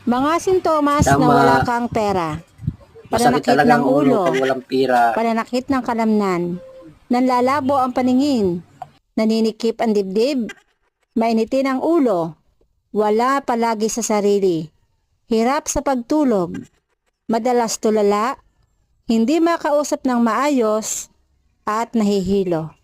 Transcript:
Mga sintomas na Tama. wala kang pera. Masakit Pananakit talaga ng ang ulo ulo. pag walang pira. Pananakit ng kalamnan. Nanlalabo ang paningin. Naninikip ang dibdib. Mainitin ang ulo. Wala palagi sa sarili. Hirap sa pagtulog. Madalas tulala. Hindi makausap ng maayos. At nahihilo.